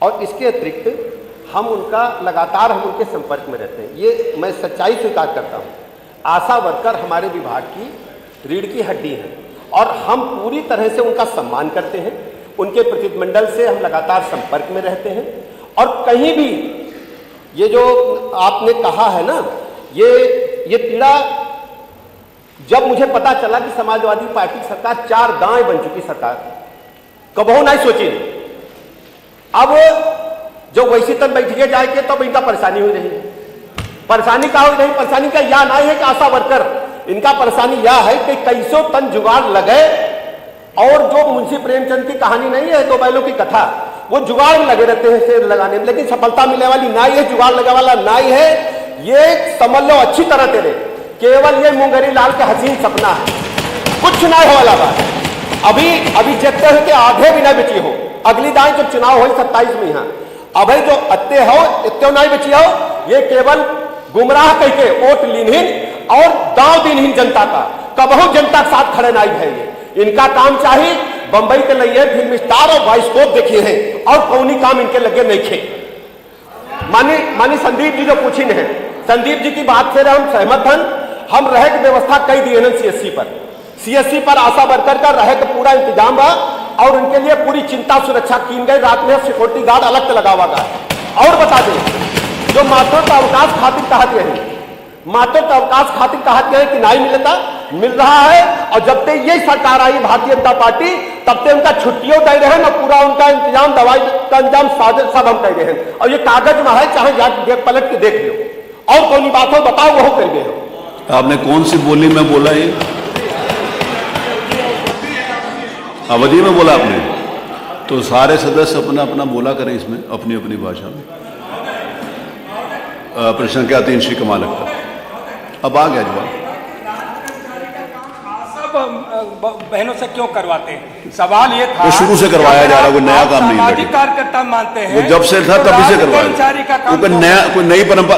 और इसके अतिरिक्त हम उनका लगातार हम उनके संपर्क में रहते हैं। ये मैं सच्चाई स्वीकार करता हूँ। आशा वर्कर हमारे विभाग की रीढ़ की हड्डी है और हम पूरी तरह से उनका सम्मान करते हैं। उनके प्रतिनिधिमंडल से हम लगातार संपर्क में रहते हैं और कहीं भी ये जो आपने कहा है ना, ये पीड़ा, जब मुझे पता चला कि समाजवादी पार्टी की सरकार 4 दाएं बन चुकी सरकार, कबहू नहीं सोची। अब जो वैसी तन बैठिए जाए तब इनका परेशानी हुई रही है। परेशानी क्या हुई रही? परेशानी का यह नहीं है कि आशा वर्कर, इनका परेशानी यह है कि कैसों तन जुगाड़ लगे और जो मुंशी प्रेमचंद की कहानी नहीं है, 2 बैलों की कथा, वो जुगाड़ में लगे रहते हैं शेर लगाने में, लेकिन सफलता मिलने वाली नाई है, जुगाड़ लगे वाला नाई है। ये समझ लो अच्छी तरह तेरे, केवल ये मुंगेरी लाल का हसीन सपना है, कुछ ना हो वाला बात। अभी देखते हैं कि आधे भी ना बची हो। अगली दाएं जब चुनाव हो 27 में, यहाँ अभी जो अत्ते हो इतने नहीं बची हो, ये केवल गुमराह कह के वोट लीनहीन और दांव दीनहीन जनता का, कबहू जनता के साथ खड़े नहीं है। इनका काम चाहिए बंबई के लिए फिल्म स्टार और बाइस्कोप देखिए हैं और कौनी काम इनके लगे नहीं खे। मानी संदीप जी जो पूछी है, संदीप जी की बात से हम सहमत हैं। हम रहे की व्यवस्था कई दी है सीएससी पर आशा वर्कर का रहे का पूरा इंतजाम बा और उनके लिए पूरी चिंता सुरक्षा की गई। रात में सिक्योरिटी गार्ड अलग से लगा हुआ है। और बता दें, जो मातृत्व अवकाश खातिर कहते हैं, मातृत्व अवकाश खातिर कहते हैं कि नहीं मिल रहा है। और जब तक ये सरकार आई भारतीय जनता पार्टी, तब तक उनका छुट्टियों दे रहे हैं और पूरा उनका इंतजाम, दवाई का इंतजाम सब हम कर रहे हैं। और ये कागज में है, चाहे जाके पलट के देख लो। और कौन बात हो बताओ, वो कर रहे हो। आपने कौन सी बोली में बोला? ये अवधि में बोला आपने? तो सारे सदस्य अपना अपना बोला करें इसमें अपनी अपनी भाषा में। प्रश्न क्या 3 श्री कमाल लगता। अब आ गया जवाब। बहनों से क्यों करवाते हैं? सवाल ये था, शुरू से करवाया जा रहा है, कोई नया काम नहीं है। सामाजिक कार्यकर्ता मानते हैं, जब से था तभी से करवाया। कोई नई परंपरा,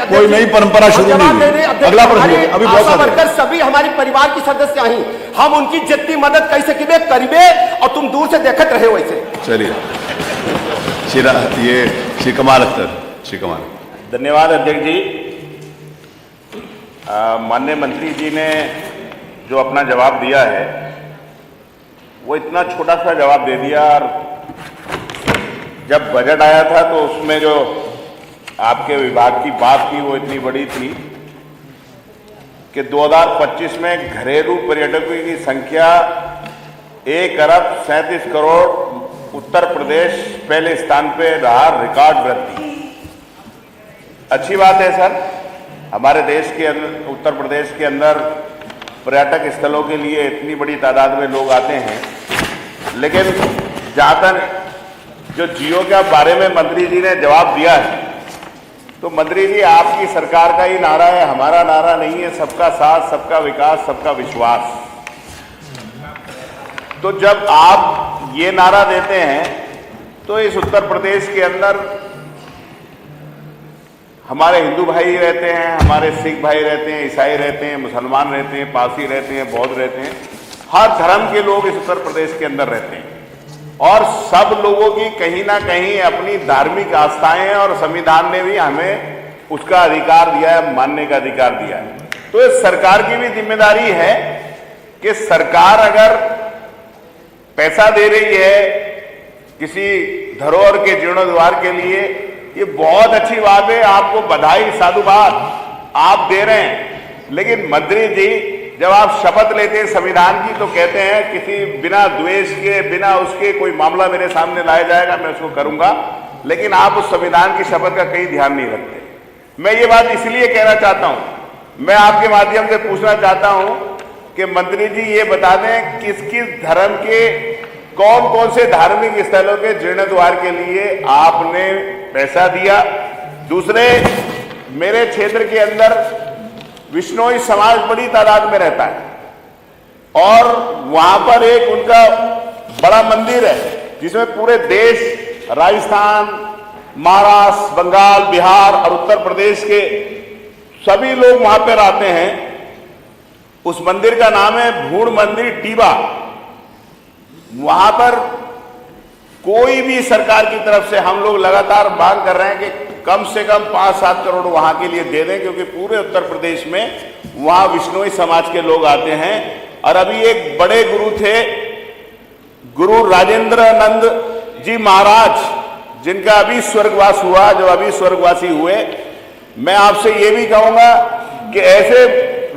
कोई नई परंपरा शुरू नहीं हुई। अगला प्रश्न। अभी बहुत वर्कर सभी हमारे परिवार की सदस्य हैं, हम उनकी जितनी मदद कैसे करीबे और तुम दूर से देखते रहे वैसे। चलिए, ये श्री कमाल अख्तर। श्री कमाल। धन्यवाद अध्यक्ष जी। माननीय मंत्री जी ने जो अपना जवाब दिया है, वो इतना छोटा सा जवाब दे दिया। और जब बजट आया था तो उसमें जो आपके विभाग की बात थी वो इतनी बड़ी थी कि 2025 में घरेलू पर्यटकों की संख्या 1 अरब 37 करोड़, उत्तर प्रदेश पहले स्थान पे रहा, रिकॉर्ड वृद्धि। अच्छी बात है सर, हमारे देश के अंदर, उत्तर प्रदेश के अंदर पर्यटक स्थलों के लिए इतनी बड़ी तादाद में लोग आते हैं। लेकिन जहाँ तक जो जियो के बारे में मंत्री जी ने जवाब दिया है, तो मंत्री जी आपकी सरकार का ही नारा है, हमारा नारा नहीं है। सबका साथ, सबका विकास, सबका विश्वास। तो जब आप ये नारा देते हैं तो इस उत्तर प्रदेश के अंदर हमारे हिंदू भाई रहते हैं, हमारे सिख भाई रहते हैं, ईसाई रहते हैं, मुसलमान रहते हैं, पारसी रहते हैं, बौद्ध रहते हैं। हर धर्म के लोग इस उत्तर प्रदेश के अंदर रहते हैं और सब लोगों की कहीं ना कहीं अपनी धार्मिक आस्थाएं हैं और संविधान ने भी हमें उसका अधिकार दिया है, मानने का अधिकार दिया है। तो इस सरकार की भी जिम्मेदारी है कि सरकार अगर पैसा दे रही है किसी धरोहर के जीर्णोद्धार के लिए, ये बहुत अच्छी बात है, आपको बधाई, साधुवाद आप दे रहे हैं। लेकिन मंत्री जी, जब आप शपथ लेते हैं संविधान की तो कहते हैं किसी बिना द्वेष के, बिना उसके कोई मामला मेरे सामने लाया जाएगा, मैं उसको करूंगा। लेकिन आप उस संविधान की शपथ का कहीं ध्यान नहीं रखते। मैं ये बात इसलिए कहना चाहता हूं, मैं आपके माध्यम से पूछना चाहता हूं कि मंत्री जी ये बता दें किस किस धर्म के कौन कौन से धार्मिक स्थलों के जीर्णोद्धार के लिए आपने पैसा दिया। दूसरे, मेरे क्षेत्र के अंदर विश्नोई समाज बड़ी तादाद में रहता है और वहां पर एक उनका बड़ा मंदिर है जिसमें पूरे देश, राजस्थान, महाराष्ट्र, बंगाल, बिहार और उत्तर प्रदेश के सभी लोग वहां पर आते हैं। उस मंदिर का नाम है भूड़ मंदिर टीबा। वहां पर कोई भी सरकार की तरफ से हम लोग लगातार मांग कर रहे हैं कि कम से कम 5-7 करोड़ वहां के लिए दे दें, क्योंकि पूरे उत्तर प्रदेश में वहां विष्णोई समाज के लोग आते हैं। और अभी एक बड़े गुरु थे, गुरु राजेंद्रानंद जी महाराज, जिनका अभी स्वर्गवास हुआ, जो अभी स्वर्गवासी हुए, मैं आपसे ये भी कहूंगा कि ऐसे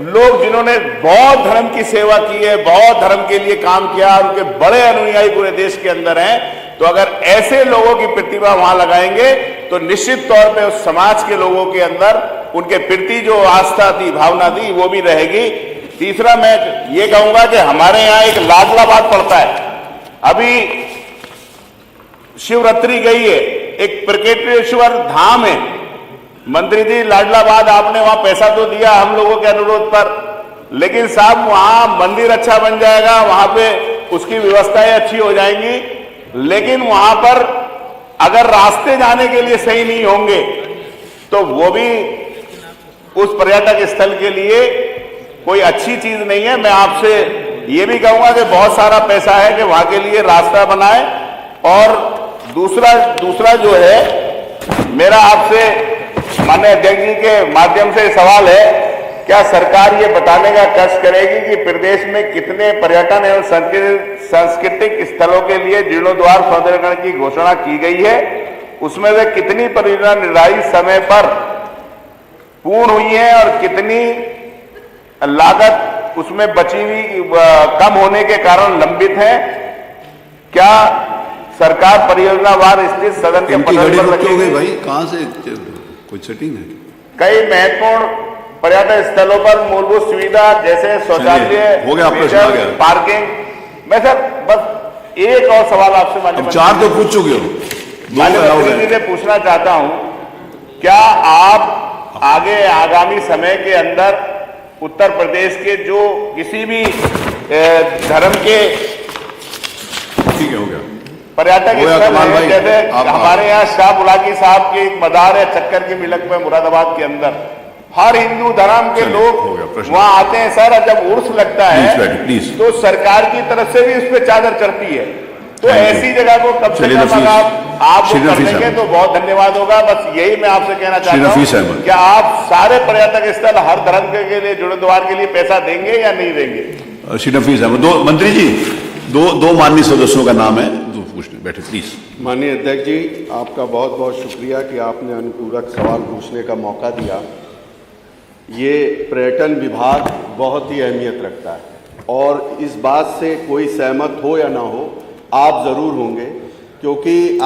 लोग जिन्होंने बौद्ध धर्म की सेवा की है, बौद्ध धर्म के लिए काम किया, उनके बड़े अनुयायी पूरे देश के अंदर हैं, तो अगर ऐसे लोगों की प्रतिभा वहां लगाएंगे तो निश्चित तौर पे उस समाज के लोगों के अंदर उनके प्रति जो आस्था थी, भावना थी, वो भी रहेगी। तीसरा मैं ये कहूंगा कि हमारे यहाँ एक लाडला बात पड़ता है, अभी शिवरात्रि गई है, एक प्रकेटेश्वर धाम है, मंत्री जी लाडलाबाद आपने वहां पैसा तो दिया हम लोगों के अनुरोध पर, लेकिन साहब वहां मंदिर अच्छा बन जाएगा, वहां पे उसकी व्यवस्थाएं अच्छी हो जाएंगी, लेकिन वहां पर अगर रास्ते जाने के लिए सही नहीं होंगे तो वो भी उस पर्यटक स्थल के लिए कोई अच्छी चीज नहीं है। मैं आपसे ये भी कहूंगा कि बहुत सारा पैसा है कि वहां के लिए रास्ता बनाए। और दूसरा जो है, मेरा आपसे माननीय अध्यक्ष जी के माध्यम से सवाल है, क्या सरकार ये बताने का कष्ट करेगी कि प्रदेश में कितने पर्यटन एवं सांस्कृतिक स्थलों के लिए जीर्णोद्वार सौंदर्यीकरण की घोषणा की गई है, उसमें से कितनी परियोजना निर्धारित समय पर पूर्ण हुई है और कितनी लागत उसमें बची हुई कम होने के कारण लंबित है? क्या सरकार परियोजनावार स्थित सदन के पटल पर रखेगी? भाई कहां से कोई सेटिंग है? कई महत्वपूर्ण पर्यटन स्थलों पर मूलभूत सुविधा जैसे शौचालय, हो गया, प्रश्न आ गया। पार्किंग। मैं सर बस एक और सवाल आपसे माननीय चार तो पूछ चुके हो, माननीय मंत्री जी से पूछना चाहता हूं, क्या आप आगे आगामी समय के अंदर उत्तर प्रदेश के जो किसी भी धर्म के, ठीक है, हो गया, पर्यटक स्थल है, जैसे हमारे यहाँ शाह बुलाकी साहब की एक मदार है चक्कर की मिलक में मुरादाबाद के अंदर, हर हिंदू धर्म के लोग वहां आते हैं सर, और जब उर्स लगता है तो सरकार की तरफ से भी उस पर चादर चढ़ती है, तो ऐसी जगह को कम से कम आप वो कर देंगे तो बहुत धन्यवाद होगा। बस यही मैं आपसे कहना चाहता हूँ, क्या आप सारे पर्यटक स्थल हर धर्म के लिए जीर्णोद्वार के लिए पैसा देंगे या नहीं देंगे? श्री नफीस अहमद। दो मंत्री जी, दो माननीय सदस्यों का नाम है, दो पूछने बैठे प्लीज। माननीय अध्यक्ष जी, आपका बहुत बहुत शुक्रिया कि आपने अनुपूरक सवाल पूछने का मौका दिया। ये पर्यटन विभाग बहुत ही अहमियत रखता है और इस बात से कोई सहमत हो या ना हो, आप जरूर होंगे, क्योंकि